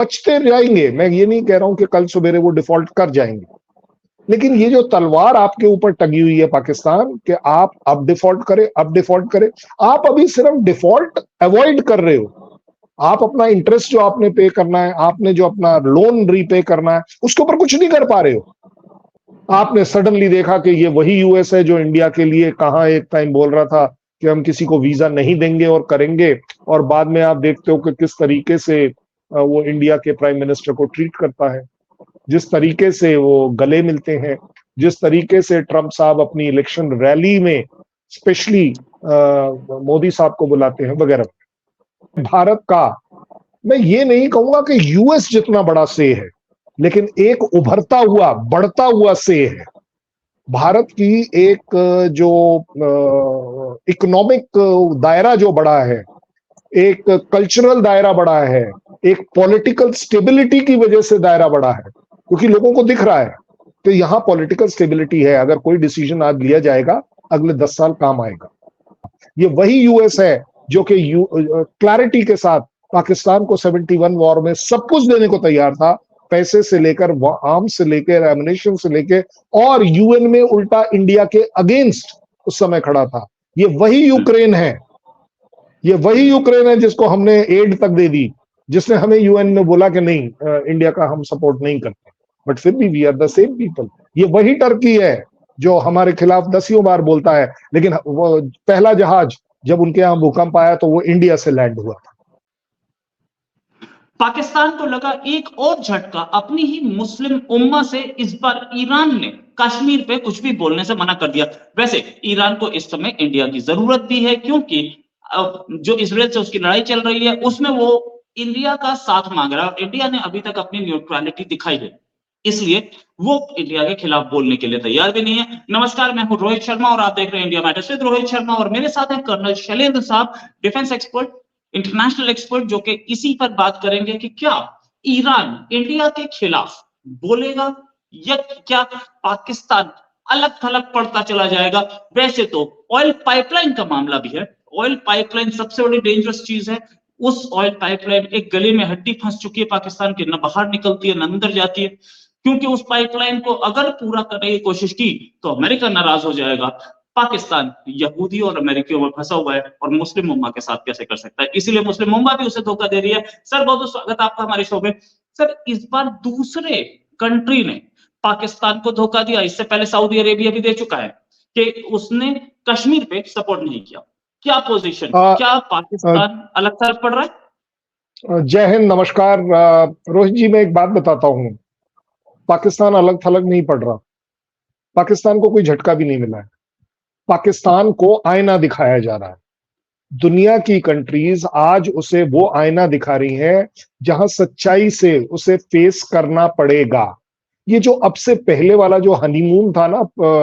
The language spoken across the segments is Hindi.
बचते जाएंगे, मैं ये नहीं कह रहा हूं कि कल सवेरे वो डिफॉल्ट कर जाएंगे, लेकिन ये जो तलवार आपके ऊपर टंगी हुई है पाकिस्तान कि आप अब डिफॉल्ट करें, अब डिफॉल्ट करें, आप अभी सिर्फ डिफॉल्ट अवॉइड कर रहे हो। आप अपना इंटरेस्ट जो आपने पे करना है, आपने जो अपना लोन रीपे करना है, उसके ऊपर कुछ नहीं कर पा रहे हो। आपने सडनली देखा कि ये वही यूएस है जो इंडिया के लिए कहाँ एक टाइम बोल रहा था कि हम किसी को वीजा नहीं देंगे और करेंगे, और बाद में आप देखते हो कि किस तरीके से वो इंडिया के प्राइम मिनिस्टर को ट्रीट करता है, जिस तरीके से वो गले मिलते हैं, जिस तरीके से ट्रंप साहब अपनी इलेक्शन रैली में स्पेशली मोदी साहब को बुलाते हैं वगैरह। भारत का, मैं ये नहीं कहूंगा कि यूएस जितना बड़ा से है, लेकिन एक उभरता हुआ बढ़ता हुआ से है। भारत की एक जो इकोनॉमिक दायरा जो बड़ा है, एक कल्चरल दायरा बड़ा है, एक पॉलिटिकल स्टेबिलिटी की वजह से दायरा बड़ा है, क्योंकि लोगों को दिख रहा है कि यहां पॉलिटिकल स्टेबिलिटी है। अगर कोई डिसीजन आज लिया जाएगा अगले 10 साल काम आएगा। ये वही यूएस है जो कि क्लैरिटी के साथ पाकिस्तान को 71 वॉर में सब कुछ देने को तैयार था, पैसे से लेकर आर्म्स से लेकर एमिनेशन से लेकर, और यूएन में उल्टा इंडिया के अगेंस्ट उस समय खड़ा था। ये वही यूक्रेन है, ये वही यूक्रेन है जिसको हमने एड तक दे दी, जिसने हमें यूएन में बोला कि नहीं इंडिया का हम सपोर्ट नहीं करते, बट फिर भी we are the same people. ये वही टर्की है जो हमारे खिलाफ दसियों बार बोलता है, लेकिन वो पहला जहाज जब उनके यहां भूकंप आया तो वो इंडिया से लैंड हुआ था। पाकिस्तान को लगा एक और झटका अपनी ही मुस्लिम उम्मा से। इस बार ईरान ने कश्मीर पे कुछ भी बोलने से मना कर दिया। वैसे ईरान को इस समय इंडिया की जरूरत भी है, क्योंकि जो इजराइल से उसकी लड़ाई चल रही है उसमें वो इंडिया का साथ मांग रहा है, और इंडिया ने अभी तक अपनी न्यूट्रलिटी दिखाई है, इसलिए वो इंडिया के खिलाफ बोलने के लिए तैयार भी नहीं है। नमस्कार, मैं हूं रोहित शर्मा और आप देख रहे हैं India matters with Rohit Sharma, और मेरे साथ हैं कर्नल शैलेंद्र साहब, डिफेंस एक्सपर्ट, इंटरनेशनल एक्सपर्ट, जो कि इसी पर बात करेंगे कि क्या ईरान इंडिया के खिलाफ बोलेगा या क्या पाकिस्तान अलग थलग पड़ता चला जाएगा। वैसे तो ऑयल पाइपलाइन का मामला भी है। ऑयल पाइपलाइन सबसे बड़ी डेंजरस चीज है। उस ऑयल पाइपलाइन एक गले में हड्डी फंस चुकी है पाकिस्तान की, न बाहर निकलती है न अंदर जाती है, क्योंकि उस पाइपलाइन को अगर पूरा करने की कोशिश की तो अमेरिका नाराज हो जाएगा। पाकिस्तान यहूदी और अमेरिकियों में फंसा हुआ है और मुस्लिम उम्मा के साथ कैसे कर सकता है, इसीलिए मुस्लिम उम्मा भी उसे धोखा दे रही है। सर, बहुत बहुत स्वागत आपका हमारे शो में। सर, इस बार दूसरे कंट्री ने पाकिस्तान को धोखा दिया। इससे पहले सऊदी अरेबिया भी दे चुका है कि उसने कश्मीर पे सपोर्ट नहीं किया। क्या पोजीशन, क्या पाकिस्तान अलग थलग पड़ रहा है? जय हिंद, नमस्कार। रोहित जी, मैं एक बात बताता हूं, पाकिस्तान अलग थलग नहीं पड़ रहा। पाकिस्तान को कोई झटका भी नहीं मिला है। पाकिस्तान को आईना दिखाया जा रहा है। दुनिया की कंट्रीज आज उसे वो आईना दिखा रही हैं जहां सच्चाई से उसे फेस करना पड़ेगा। ये जो अब से पहले वाला जो हनीमून था ना,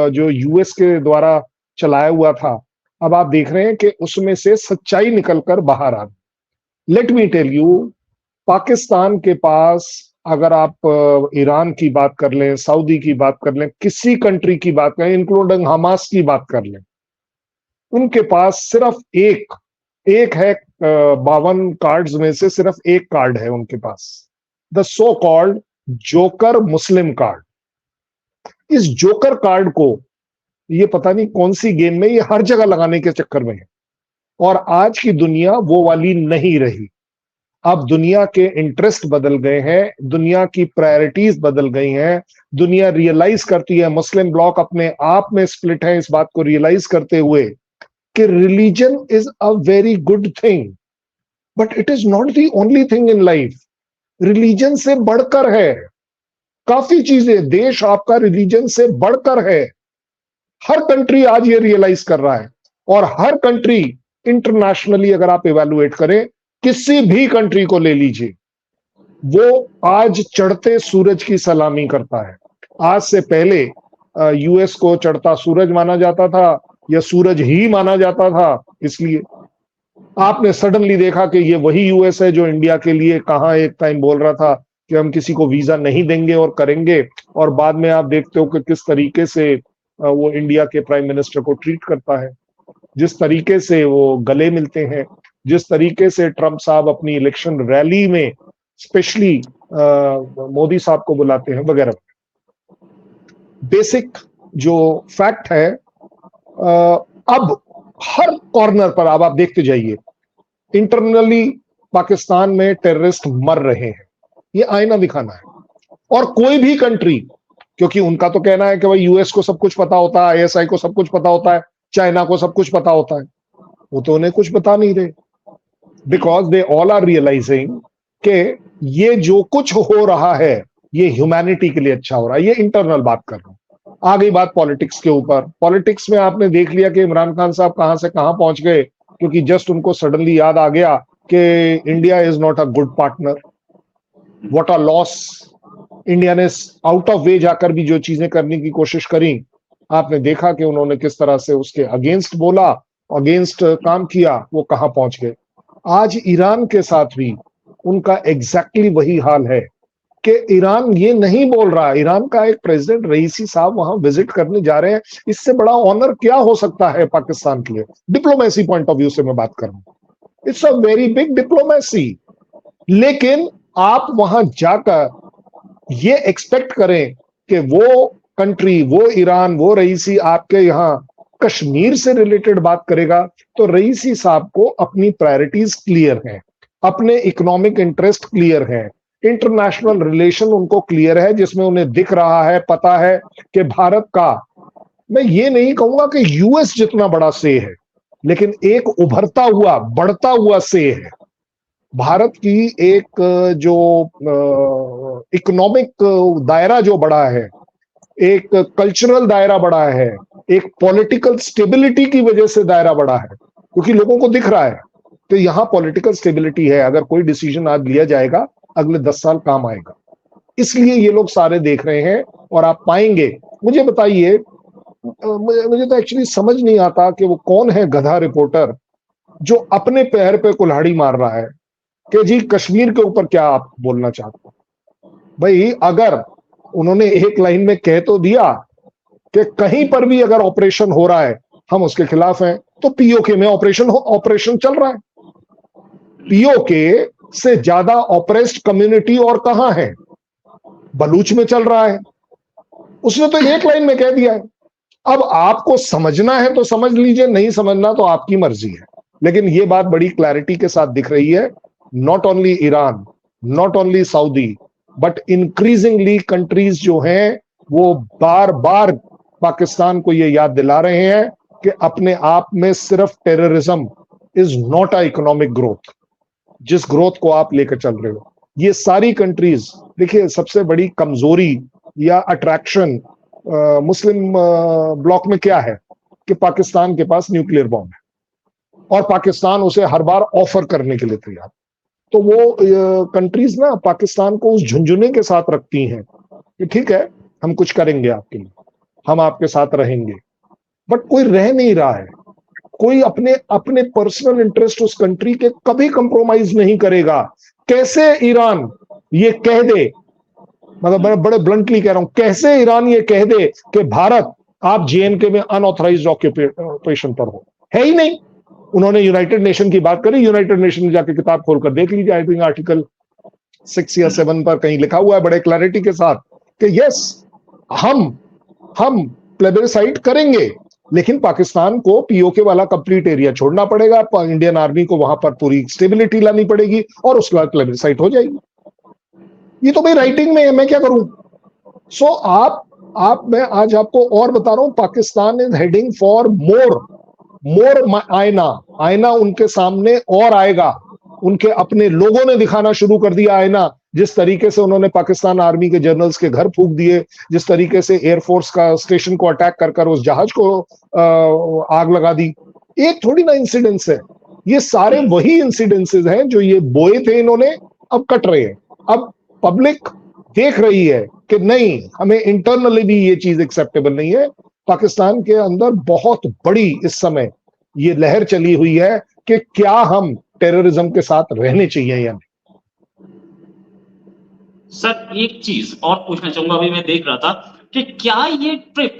जो यूएस के द्वारा चलाया हुआ था, अब आप देख रहे हैं कि उसमें से सच्चाई निकलकर बाहर आ गई। Let me tell you, Pakistan के पास अगर आप ईरान की बात कर लें, सऊदी की बात कर लें, किसी कंट्री की बात करें, इंक्लूडिंग हमास की बात कर लें, उनके पास सिर्फ एक है। 52 कार्ड्स में से सिर्फ एक कार्ड है उनके पास, the so called joker Muslim card. इस जोकर कार्ड को ये पता नहीं कौन सी गेम में ये हर जगह लगाने के चक्कर में है, और आज की दुनिया वो वाली नहीं रही। अब दुनिया के इंटरेस्ट बदल गए हैं, दुनिया की प्रायोरिटीज बदल गई हैं। दुनिया रियलाइज करती है, मुस्लिम ब्लॉक अपने आप में स्प्लिट है, इस बात को रियलाइज करते हुए कि religion is a very good thing, but it is not the only thing in life. Religion से बढ़कर है काफी चीजें। देश आपका रिलीजन से बढ़कर है। हर कंट्री आज ये रियलाइज कर रहा है, और हर कंट्री इंटरनेशनली अगर आप इवैल्यूएट करें, किसी भी कंट्री को ले लीजिए, वो आज चढ़ते सूरज की सलामी करता है। आज से पहले यूएस को चढ़ता सूरज माना जाता था या सूरज ही माना जाता था। इसलिए आपने सडनली देखा कि ये वही यूएस है जो इंडिया के लिए कहाँ एक टाइम बोल रहा था कि हम किसी को वीजा नहीं देंगे और करेंगे, और बाद में आप देखते हो कि किस तरीके से वो इंडिया के प्राइम मिनिस्टर को ट्रीट करता है, जिस तरीके से वो गले मिलते हैं, जिस तरीके से ट्रंप साहब अपनी इलेक्शन रैली में स्पेशली मोदी साहब को बुलाते हैं वगैरह। बेसिक जो फैक्ट है, अब हर कॉर्नर पर अब आप देखते जाइए, इंटरनली पाकिस्तान में टेररिस्ट मर रहे हैं, ये आईना दिखाना है। और कोई भी कंट्री, क्योंकि उनका तो कहना है कि भाई यूएस को सब कुछ पता होता है, आईएसआई को सब कुछ पता होता है, चाइना को सब कुछ पता होता है, वो तो उन्हें कुछ बता नहीं रहे, because they all are realising कि ये जो कुछ हो रहा है ये ह्यूमैनिटी के लिए अच्छा हो रहा है। ये इंटरनल बात कर रहा हूं। आ गई बात पॉलिटिक्स के ऊपर। पॉलिटिक्स में आपने देख लिया कि इमरान खान साहब कहां से कहां पहुंच गए, क्योंकि जस्ट उनको सडनली याद आ गया कि India is not a good partner, what a loss. India ने आउट ऑफ वे जाकर भी जो चीजें करने की कोशिश करी, आपने देखा कि उन्होंने किस तरह से उसके अगेंस्ट बोला, अगेंस्ट काम किया, वो कहां पहुंच गए। आज ईरान के साथ भी उनका एग्जैक्टली वही हाल है कि ईरान ये नहीं बोल रहा। ईरान का एक प्रेसिडेंट रईसी साहब वहां विजिट करने जा रहे हैं, इससे बड़ा ऑनर क्या हो सकता है पाकिस्तान के लिए? डिप्लोमेसी पॉइंट ऑफ व्यू से मैं बात कर रहा हूं, it's a very big diplomacy. लेकिन आप वहां जाकर ये एक्सपेक्ट करें कि वो कंट्री, वो ईरान, वो रईसी आपके यहां कश्मीर से रिलेटेड बात करेगा, तो रईसी साहब को अपनी प्रायोरिटीज क्लियर हैं, अपने इकोनॉमिक इंटरेस्ट क्लियर हैं, इंटरनेशनल रिलेशन उनको क्लियर है, जिसमें उन्हें दिख रहा है, पता है कि भारत का, मैं ये नहीं कहूंगा कि यूएस जितना बड़ा से है, लेकिन एक उभरता हुआ, बढ़ता हुआ से है। भारत की एक जो इकोनॉमिक दायरा जो बड़ा है, एक कल्चरल दायरा बड़ा है, एक पॉलिटिकल स्टेबिलिटी की वजह से दायरा बड़ा है, क्योंकि लोगों को दिख रहा है तो यहां पॉलिटिकल स्टेबिलिटी है। अगर कोई डिसीजन आज लिया जाएगा अगले 10 साल काम आएगा, इसलिए ये लोग सारे देख रहे हैं। और आप पाएंगे, मुझे बताइए, मुझे तो एक्चुअली समझ नहीं आता कि वो कौन है गधा रिपोर्टर जो अपने पैर पे कुल्हाड़ी मार रहा है कि जी कश्मीर के ऊपर क्या आप बोलना चाहते हो। भाई अगर उन्होंने एक लाइन में कह तो दिया कि कहीं पर भी अगर ऑपरेशन हो रहा है हम उसके खिलाफ हैं, तो पीओके में ऑपरेशन चल रहा है। पीओके से ज्यादा ऑपरेस्ड कम्युनिटी और कहां है? बलूच में चल रहा है। उसने तो एक लाइन में कह दिया है। अब आपको समझना है तो समझ लीजिए, नहीं समझना तो आपकी मर्जी है। लेकिन यह बात बड़ी क्लैरिटी के साथ दिख रही है, not only Iran, not only Saudi, but increasingly countries जो हैं वो बार बार पाकिस्तान को ये याद दिला रहे हैं कि अपने आप में सिर्फ terrorism is not a economic growth, जिस ग्रोथ को आप लेकर चल रहे हो। ये सारी कंट्रीज, देखिए सबसे बड़ी कमजोरी या अट्रैक्शन मुस्लिम ब्लॉक में क्या है कि पाकिस्तान के पास न्यूक्लियर बॉम्ब है और पाकिस्तान उसे हर बार ऑफर करने के लिए तैयार। तो वो कंट्रीज ना पाकिस्तान को उस झुंझुने के साथ रखती हैं कि ठीक है हम कुछ करेंगे आपके लिए, हम आपके साथ रहेंगे, बट कोई रह नहीं रहा है। कोई अपने अपने पर्सनल इंटरेस्ट उस कंट्री के कभी कंप्रोमाइज नहीं करेगा। कैसे ईरान ये कह दे, मतलब मैं बड़े ब्लंटली कह रहा हूं, कैसे ईरान ये कह दे कि भारत आप जेएनके में अनऑथराइज्ड ऑक्यूपेशन पर हो? है ही नहीं। उन्होंने यूनाइटेड नेशन की बात करी, यूनाइटेड नेशन में जाके किताब खोलकर देख लीजिए, आई थिंक आर्टिकल 6 या 7 पर कहीं लिखा हुआ है बड़े क्लैरिटी के साथ कि यस हम प्लेबसाइट करेंगे, लेकिन पाकिस्तान को पीओके वाला कंप्लीट एरिया छोड़ना पड़ेगा, इंडियन आर्मी को वहां पर पूरी स्टेबिलिटी लानी पड़ेगी और उसके बाद प्लेबसाइट हो जाएगी। ये तो भाई राइटिंग में है, मैं क्या करूं? सो मैं आज आपको और बता रहा हूं, Pakistan is heading for more आईना उनके सामने और आएगा। उनके अपने लोगों ने दिखाना शुरू कर दिया आईना, जिस तरीके से उन्होंने पाकिस्तान आर्मी के जनरल्स के घर फूंक दिए, जिस तरीके से एयरफोर्स का स्टेशन को अटैक कर उस जहाज को आग लगा दी। एक थोड़ी ना इंसिडेंट्स है, ये सारे वही इंसिडेंसेस हैं जो ये बोए थे इन्होंने, अब कट रहे हैं। अब पब्लिक देख रही है कि नहीं, हमें इंटरनली भी ये चीज एक्सेप्टेबल नहीं है। पाकिस्तान के अंदर बहुत बड़ी इस समय ये लहर चली हुई है कि क्या हम टेररिज्म के साथ रहने चाहिए या नहीं। सर एक चीज और पूछना चाहूंगा, अभी मैं देख रहा था कि क्या ये ट्रिप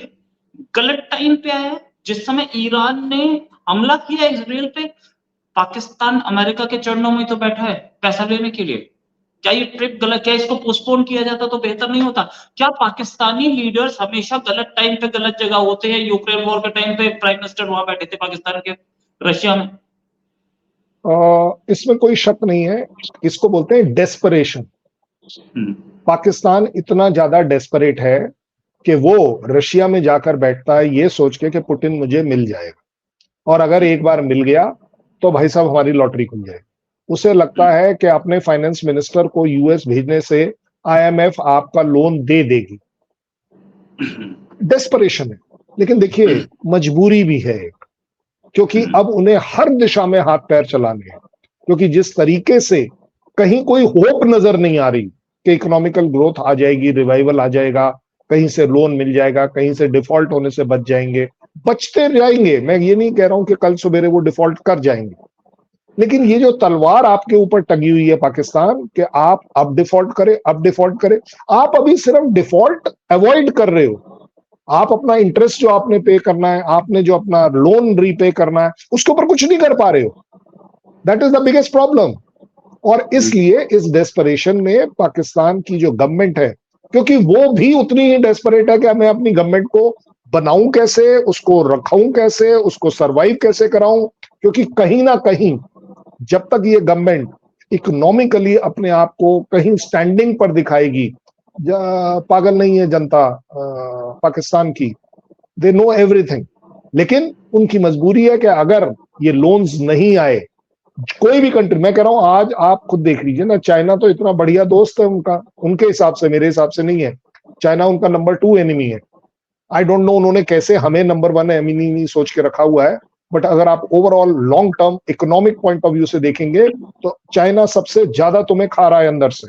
गलत टाइम पे आया है? जिस समय ईरान ने हमला किया इसराइल पे, पाकिस्तान अमेरिका के चरणों में तो बैठा है पैसा लेने के लिए। क्या ये ट्रिप गलत, क्या इसको पोस्टपोन किया जाता तो बेहतर नहीं होता? क्या पाकिस्तानी लीडर्स हमेशा गलत टाइम पे गलत जगह होते हैं? यूक्रेन वॉर के टाइम पे प्राइम मिनिस्टर वहां बैठे थे पाकिस्तान के, रशिया में। इसमें कोई शक नहीं है, इसको बोलते हैं डेस्परेशन। पाकिस्तान इतना ज्यादा डेस्परेट है कि वो रशिया में जाकर बैठता है ये सोच के कि पुतिन मुझे मिल जाएगा, और अगर एक बार मिल गया तो भाई साहब हमारी लॉटरी खुल जाएगी। उसे लगता है कि अपने फाइनेंस मिनिस्टर को यूएस भेजने से आईएमएफ आपका लोन दे देगी। डेस्परेशन है, लेकिन देखिए मजबूरी भी है, क्योंकि अब उन्हें हर दिशा में हाथ पैर चलाने हैं, क्योंकि जिस तरीके से कहीं कोई होप नजर नहीं आ रही कि इकोनॉमिकल ग्रोथ आ जाएगी, रिवाइवल आ जाएगा, कहीं से लोन मिल जाएगा, कहीं से डिफॉल्ट होने से बच जाएंगे, बचते जाएंगे। मैं ये नहीं कह रहा हूं कि कल सवेरे वो डिफॉल्ट कर जाएंगे, लेकिन ये जो तलवार आपके ऊपर टंगी हुई है पाकिस्तान कि आप अब डिफॉल्ट करें, अब डिफॉल्ट करें, आप अभी सिर्फ डिफॉल्ट अवॉइड कर रहे हो। आप अपना इंटरेस्ट जो आपने पे करना है, आपने जो अपना लोन रीपे करना है, उसके ऊपर कुछ नहीं कर पा रहे हो। That is the biggest problem. और इसलिए इस डेस्परेशन में पाकिस्तान की जो गवर्नमेंट है, क्योंकि वो भी उतनी ही डेस्परेट है कि मैं अपनी गवर्नमेंट को बनाऊं कैसे, उसको रखाऊं कैसे, उसको सरवाइव कैसे कराऊं, क्योंकि कहीं ना कहीं जब तक ये गवर्नमेंट इकोनॉमिकली अपने आप को कहीं स्टैंडिंग पर दिखाएगी, पागल नहीं है जनता पाकिस्तान की, दे नो एवरीथिंग, लेकिन उनकी मजबूरी है कि अगर ये लोन्स नहीं आए, कोई भी कंट्री, मैं कह रहा हूं आज आप खुद देख लीजिए ना, चाइना तो इतना बढ़िया दोस्त है उनका, उनके हिसाब से, मेरे हिसाब से नहीं है, चाइना उनका नंबर 2 एनिमी है। आई डोंट नो उन्होंने कैसे हमें नंबर 1 एनिमी सोच के रखा हुआ है, बट अगर आप overall long term economic point of view से देखेंगे तो चाइना सबसे ज्यादा तुम्हें खा रहा है अंदर से,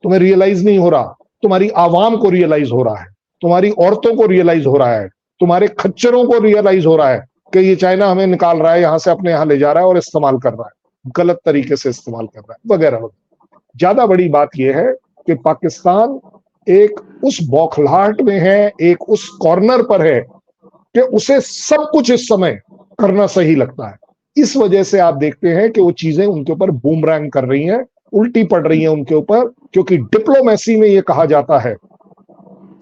तुम्हें रियलाइज नहीं हो रहा, तुम्हारी आवाम को रियलाइज हो रहा है, तुम्हारी औरतों को रियलाइज हो रहा है, तुम्हारे खच्चरों को रियलाइज हो रहा है कि ये चाइना हमें निकाल रहा है, यहां से अपने यहां ले जा रहा है और इस्तेमाल कर रहा है, गलत तरीके से इस्तेमाल कर रहा है, वगैरह वगैरह। ज्यादा बड़ी बात यह है कि पाकिस्तान एक उस बौखलाहट में है, एक उस कॉर्नर पर है कि उसे सब कुछ इस समय करना सही लगता है। इस वजह से आप देखते हैं कि वो चीजें उनके ऊपर बूमरैंग कर रही हैं, उल्टी पड़ रही हैं उनके ऊपर, क्योंकि डिप्लोमेसी में ये कहा जाता है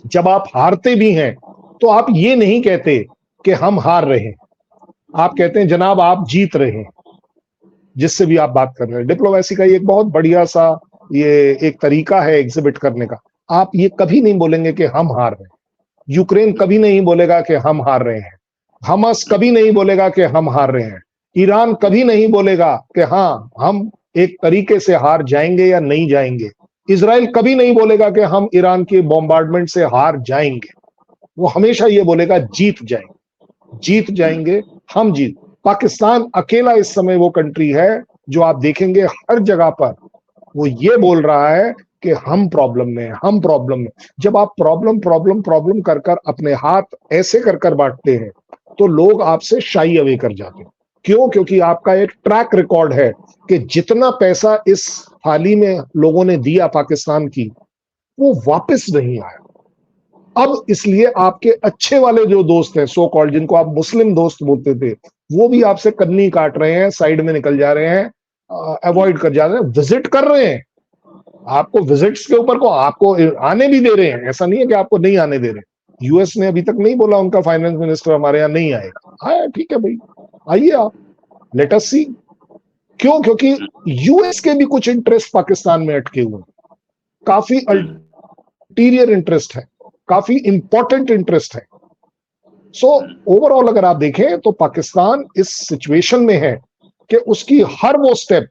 जब आप हारते भी हैं तो आप ये नहीं कहते कि हम हार रहे हैं, आप कहते हैं जनाब आप जीत रहे हैं, जिससे भी आप बात कर रहे हैं। डिप्लोमेसी का ये एक बहुत बढ़िया सा ये एक तरीका है एग्जिबिट करने का। आप ये कभी नहीं बोलेंगे कि हम हार रहे हैं, यूक्रेन कभी नहीं बोलेगा कि हम हार रहे हैं, हमास कभी नहीं बोलेगा कि हम हार रहे हैं, ईरान कभी नहीं बोलेगा कि हाँ हम एक तरीके से हार जाएंगे या नहीं जाएंगे, इजराइल कभी नहीं बोलेगा कि हम ईरान के बॉम्बार्डमेंट से हार जाएंगे, वो हमेशा ये बोलेगा जीत जाएंगे, जीत जाएंगे, हम जीत। पाकिस्तान अकेला इस समय वो कंट्री है जो आप देखेंगे हर जगह पर वो ये बोल रहा है कि हम प्रॉब्लम में, हम प्रॉब्लम में। जब आप प्रॉब्लम प्रॉब्लम प्रॉब्लम कर कर अपने हाथ ऐसे कर कर बांटते हैं तो लोग आपसे शाई अवे कर जाते हैं। क्यों? क्योंकि आपका एक ट्रैक रिकॉर्ड है कि जितना पैसा इस हाल ही में लोगों ने दिया पाकिस्तान की, वो वापस नहीं आया। अब इसलिए आपके अच्छे वाले जो दोस्त हैं, सो कॉल्ड, जिनको आप मुस्लिम दोस्त बोलते थे, वो भी आपसे कन्नी काट रहे हैं, साइड में निकल जा रहे हैं, अवॉइड कर जा रहे हैं, विजिट कर रहे हैं आपको, विजिट्स के ऊपर को आपको आने भी दे रहे हैं, ऐसा नहीं है कि आपको नहीं आने दे रहे। यूएस ने अभी तक नहीं बोला उनका फाइनेंस मिनिस्टर हमारे यहाँ नहीं आएगा, आया ठीक है भाई, आइए आप, लेट अस सी। क्यों? क्योंकि यूएस के भी कुछ इंटरेस्ट पाकिस्तान में अटके हुए हैं, काफी अल्टीरियर इंटरेस्ट है, काफी इंपॉर्टेंट इंटरेस्ट है। सो ओवरऑल अगर आप देखें तो पाकिस्तान इस सिचुएशन में है कि उसकी हर वो स्टेप,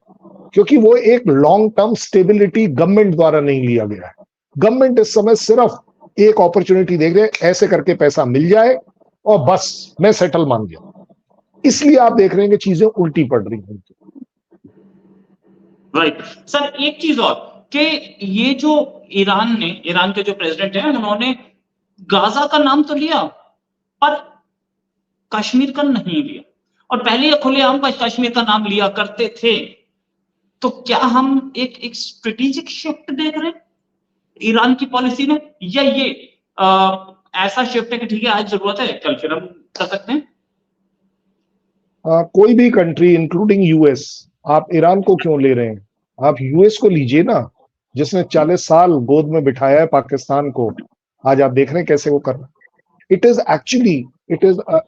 क्योंकि वो एक लॉन्ग टर्म स्टेबिलिटी गवर्नमेंट द्वारा नहीं लिया गया है, गवर्नमेंट इस समय सिर्फ एक अपॉर्चुनिटी देख रहे, ऐसे करके पैसा मिल जाए और बस मैं सेटल मान गया, इसलिए आप देख रहे हैं कि चीजें उल्टी पड़ रही हैं। राइट सर, एक चीज और कि ये जो ईरान के जो प्रेसिडेंट हैं उन्होंने गाजा का नाम तो लिया पर कश्मीर का नहीं लिया, और पहले ये खुलेआम कश्मीर का नाम लिया करते थे। तो क्या हम एक स्ट्रेटेजिक शिफ्ट देख रहे हैं ईरान की पॉलिसी में, या ये ऐसा शिफ्ट है कि ठीक है आज जरूरत है कल फिर हम कर सकते हैं? कोई भी कंट्री इंक्लूडिंग यूएस, आप ईरान को क्यों ले रहे हैं? आप यूएस को लीजिए ना, जिसने 40 साल गोद में बिठाया है पाकिस्तान को, आज आप देख रहे हैं कैसे वो कर रहा है। इट इज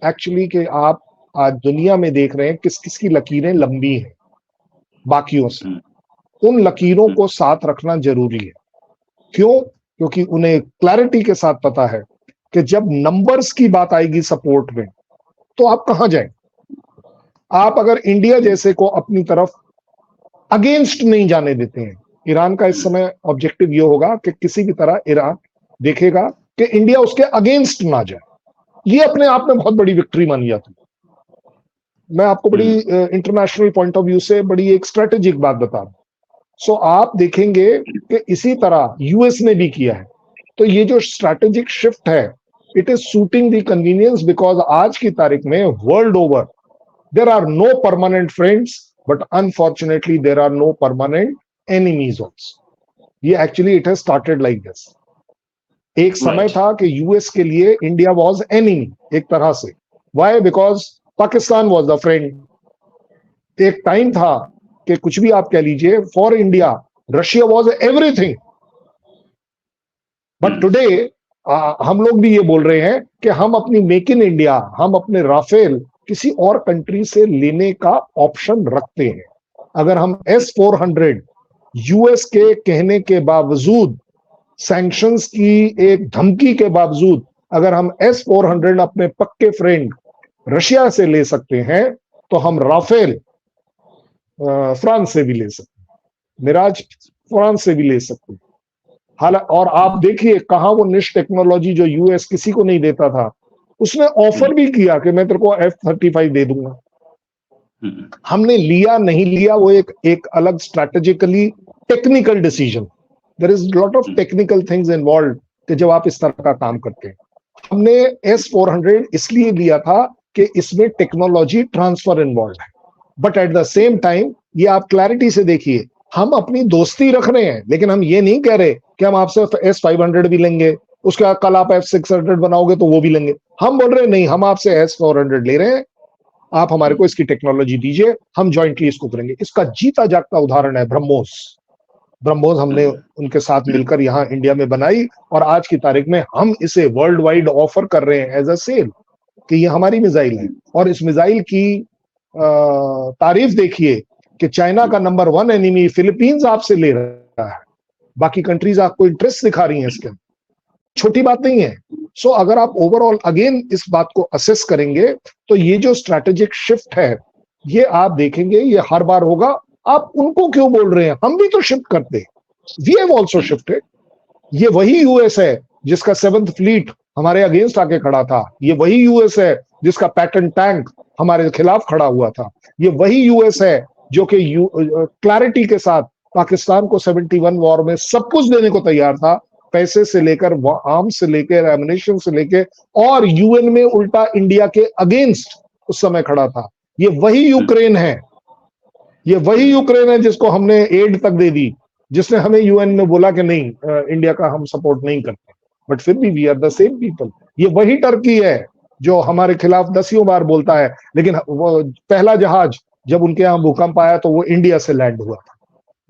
एक्चुअली कि आप आज दुनिया में देख रहे हैं किस किस की लकीरें लंबी हैं बाकियों से, उन लकीरों को साथ रखना जरूरी है। क्यों? क्योंकि उन्हें क्लैरिटी के साथ पता है कि जब नंबर्स की बात आएगी सपोर्ट में तो आप कहां जाएं। आप अगर इंडिया जैसे को अपनी तरफ अगेंस्ट नहीं जाने देते हैं, ईरान का इस समय ऑब्जेक्टिव ये होगा कि किसी भी तरह ईरान देखेगा कि इंडिया उसके अगेंस्ट ना जाए। ये अपने आप में बहुत बड़ी विक्ट्री मानी जाती है। मैं आपको बड़ी इंटरनेशनल पॉइंट ऑफ व्यू से बड़ी एक स्ट्रेटेजिक बात बता रहा हूं। सो आप देखेंगे कि इसी तरह यूएस ने भी किया है। तो ये जो स्ट्रेटेजिक शिफ्ट है, it is suiting the convenience, because आज की तारीख में world over there are no permanent friends, but unfortunately there are no permanent enemies also. ये actually it has started like this. एक समय था कि यूएस के लिए इंडिया वॉज एनिमी एक तरह से। Why? Because Pakistan was the friend. एक टाइम था कि कुछ भी आप कह लीजिए, for India Russia was everything. But today हम लोग भी ये बोल रहे हैं कि हम अपनी मेक इन इंडिया, हम अपने राफेल किसी और कंट्री से लेने का ऑप्शन रखते हैं। अगर हम S-400 यूएस के कहने के बावजूद, सैंक्शंस की एक धमकी के बावजूद, अगर हम S-400 अपने पक्के फ्रेंड रशिया से ले सकते हैं, तो हम राफेल फ्रांस से भी ले सकते हैं, मिराज फ्रांस से भी ले सकते हैं। हालांकि और आप देखिए कहां वो निश टेक्नोलॉजी जो यूएस किसी को नहीं देता था, उसने ऑफर भी किया कि मैं तेरे को F-35 दे दूंगा। हमने लिया नहीं लिया वो एक अलग strategically technical decision. There is lot of technical things involve कि जब आप इस तरह का काम करते हैं। हमने S-400 इसलिए लिया था कि इसमें टेक्नोलॉजी ट्रांसफर इन्वॉल्व है, but at the same time ये आप क्लैरिटी से देखिए, हम अपनी दोस्ती रख रहे हैं, लेकिन हम ये नहीं कह रहे कि हम आपसे S-500 भी लेंगे, उसके बाद कल आप F-600 बनाओगे तो वो भी लेंगे। हम बोल रहे हैं नहीं, हम आपसे S-400 ले रहे हैं, आप हमारे को इसकी टेक्नोलॉजी दीजिए, हम ज्वाइंटली इसको करेंगे। इसका जीता जागता उदाहरण है ब्रह्मोस। ब्रह्मोस हमने उनके साथ मिलकर यहाँ इंडिया में बनाई, और आज की तारीख में हम इसे वर्ल्ड वाइड ऑफर कर रहे हैं एज अ सेल कि ये हमारी मिसाइल है। और इस मिसाइल की तारीफ देखिए कि चाइना का नंबर 1 एनिमी फिलीपींस आपसे ले रहा है, बाकी कंट्रीज आपको इंटरेस्ट दिखा रही हैं इसके। छोटी बात नहीं है। सो अगर आप ओवरऑल अगेन इस बात को असेस करेंगे तो ये जो स्ट्रैटेजिक शिफ्ट है, ये आप देखेंगे ये हर बार होगा। आप उनको क्यों बोल रहे हैं? हम भी तो शिफ्ट करते हैं, वी हैव आल्सो शिफ्टेड। ये वही यूएस है जिसका 7th फ्लीट हमारे अगेंस्ट आके खड़ा था। ये वही यूएस है जिसका पैटर्न टैंक हमारे खिलाफ खड़ा हुआ था। ये वही यूएस है जो कि क्लैरिटी के साथ पाकिस्तान को 71 वॉर में सब कुछ देने को तैयार था, पैसे से लेकर, आर्म्स से लेकर, एमिनेशन से लेकर, और यूएन में उल्टा इंडिया के अगेंस्ट उस समय खड़ा था। ये वही यूक्रेन है, ये वही यूक्रेन है जिसको हमने एड तक दे दी, जिसने हमें यूएन में बोला कि नहीं इंडिया का हम सपोर्ट नहीं करते, बट फिर भी we are the same people. ये वही टर्की है जो हमारे खिलाफ दसियों बार बोलता है, लेकिन वो पहला जहाज जब उनके यहाँ भूकंप आया तो वो इंडिया से लैंड हुआ था।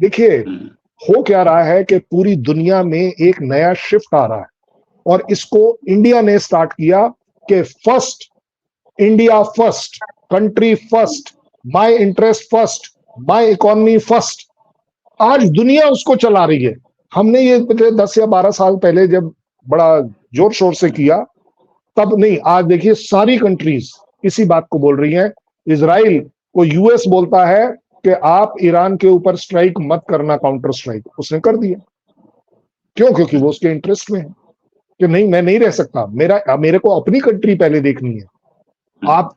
देखिए हो क्या रहा है कि पूरी दुनिया में एक नया शिफ्ट आ रहा है, और इसको इंडिया ने स्टार्ट किया कि first India, first country, first my interest, first my economy first. आज दुनिया उसको चला रही है। हमने ये पिछले 10 या 12 साल पहले जब बड़ा जोर शोर से किया तब नहीं, आज देखिए सारी कंट्रीज इसी बात को बोल रही हैं। इजराइल को यूएस बोलता है कि आप ईरान के ऊपर स्ट्राइक मत करना, काउंटर स्ट्राइक, उसने कर दिया। क्यों? क्योंकि वो उसके इंटरेस्ट में है कि नहीं, मैं नहीं रह सकता, मेरे को अपनी कंट्री पहले देखनी है। आप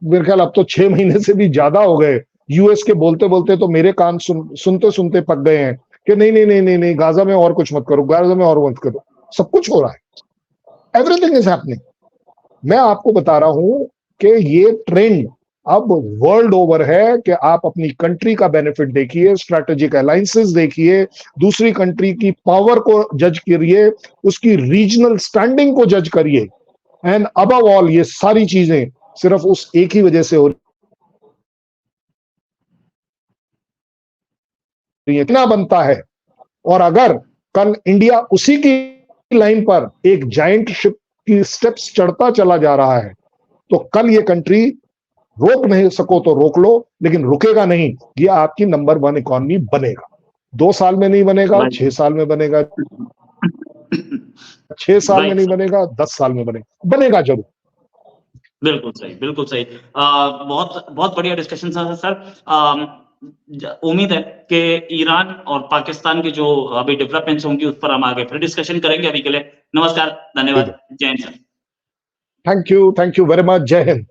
मेरे ख्याल अब तो 6 महीने से भी ज्यादा हो गए यूएस के बोलते बोलते, तो मेरे कान सुनते सुनते पक गए हैं कि नहीं नहीं नहीं नहीं नहीं, गाजा में और कुछ मत करो, गाजा में और मत करो। सब कुछ हो रहा है, एवरीथिंग इज हैपनिंग। मैं आपको बता रहा हूं कि ये ट्रेंड अब वर्ल्ड ओवर है कि आप अपनी कंट्री का बेनिफिट देखिए, स्ट्रैटेजिक अलायंसेस देखिए, दूसरी कंट्री की पावर को जज करिए, उसकी रीजनल स्टैंडिंग को जज करिए, एंड अबव ऑल ये सारी चीजें सिर्फ उस एक ही वजह से हो रही है। कितना बनता है और अगर कल इंडिया उसी की लाइन पर एक जायंट शिप की स्टेप्स चढ़ता चला जा रहा है, तो कल ये कंट्री रोक नहीं सको तो रोक लो, लेकिन रुकेगा नहीं। ये आपकी नंबर 1 इकॉनमी बनेगा। 2 साल में नहीं बनेगा, 6 साल में बनेगा, 6 साल में नहीं बनेगा, 10 साल में बनेगा, बनेगा जरूर। बिल्कुल सही, बिल्कुल सही। बहुत बहुत बढ़िया डिस्कशन था सर। उम्मीद है कि ईरान और पाकिस्तान की जो अभी डेवलपमेंट्स होंगी उस पर हम आगे फिर डिस्कशन करेंगे। अभी के लिए नमस्कार, धन्यवाद, जय Hind sir. Thank you very much, जय हिंद।